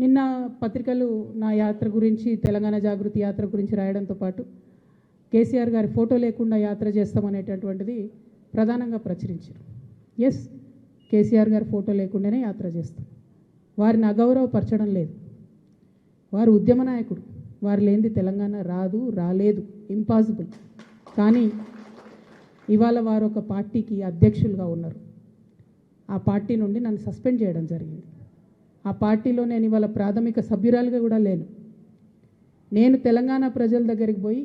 నిన్న పత్రికలు నా యాత్ర గురించి, తెలంగాణ జాగృతి యాత్ర గురించి రాయడంతో పాటు కేసీఆర్ గారి ఫోటో లేకుండా యాత్ర చేస్తామనేటటువంటిది ప్రధానంగా ప్రచురించారు. ఎస్, కేసీఆర్ గారి ఫోటో లేకుండానే యాత్ర చేస్తాం. వారిని అగౌరవపరచడం లేదు. వారు ఉద్యమ నాయకుడు. వారు లేనిది తెలంగాణ రాదు, రాలేదు, ఇంపాసిబుల్. కానీ ఇవాళ వారు ఒక పార్టీకి అధ్యక్షులుగా ఉన్నారు. ఆ పార్టీ నుండి నన్ను సస్పెండ్ చేయడం జరిగింది. ఆ పార్టీలో నేను ఇవాళ ప్రాథమిక సభ్యురాలుగా కూడా లేను. నేను తెలంగాణ ప్రజల దగ్గరికి పోయి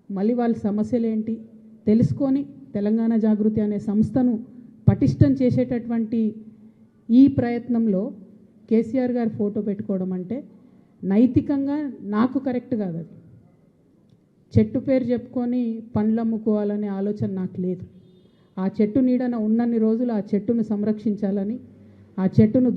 మళ్ళీ వాళ్ళ సమస్యలు ఏంటి తెలుసుకొని తెలంగాణ జాగృతి అనే సంస్థను పటిష్టం చేసేటటువంటి ఈ ప్రయత్నంలో కేసీఆర్ గారి ఫోటో పెట్టుకోవడం అంటే నైతికంగా నాకు కరెక్ట్ కాదు. అది చెట్టు పేరు చెప్పుకొని పండ్లు అమ్ముకోవాలనే ఆలోచన నాకు లేదు. ఆ చెట్టు నీడన ఉన్నన్ని రోజులు ఆ చెట్టును సంరక్షించాలని, ఆ చెట్టును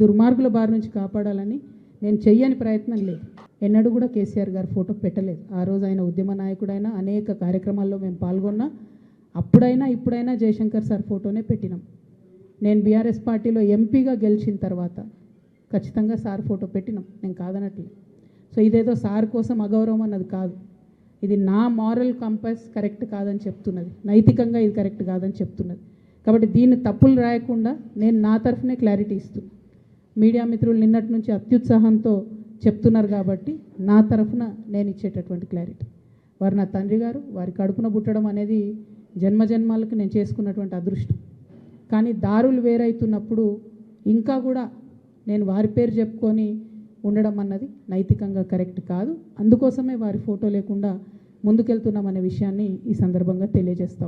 దుర్మార్గుల బారి నుంచి కాపాడాలని నేను చెయ్యని ప్రయత్నం లేదు. ఎన్నడూ కూడా కేసీఆర్ గారి ఫోటో పెట్టలేదు. ఆ రోజు ఆయన ఉద్యమ నాయకుడైనా అనేక కార్యక్రమాల్లో మేము పాల్గొన్నా. అప్పుడైనా ఇప్పుడైనా జయశంకర్ సార్ ఫోటోనే పెట్టినాం. నేను బీఆర్ఎస్ పార్టీలో ఎంపీగా గెలిచిన తర్వాత ఖచ్చితంగా సార్ ఫోటో పెట్టినాం, నేను కాదనట్లేదు. సో ఇదేదో సార్ కోసం అగౌరవం అన్నది కాదు. ఇది నా మారల్ కంపాస్ కరెక్ట్ కాదని చెప్తున్నది, నైతికంగా ఇది కరెక్ట్ కాదని చెప్తున్నది. కాబట్టి దీన్ని తప్పులు రాయకుండా నేను నా తరఫునే క్లారిటీ ఇస్తున్నాను. మీడియా మిత్రులు నిన్నటి నుంచి అత్యుత్సాహంతో చెప్తున్నారు కాబట్టి నా తరఫున నేను ఇచ్చేటటువంటి క్లారిటీ. వారు నా తండ్రి గారు, వారి కడుపున పుట్టడం అనేది జన్మజన్మాలకు నేను చేసుకున్నటువంటి అదృష్టం. కానీ దారులు వేరైతున్నప్పుడు ఇంకా కూడా నేను వారి పేరు చెప్పుకొని ఉండడం అన్నది నైతికంగా కరెక్ట్ కాదు. అందుకోసమే వారి ఫోటో లేకుండా ముందుకెళ్తున్నామనే విషయాన్ని ఈ సందర్భంగా తెలియజేస్తాం.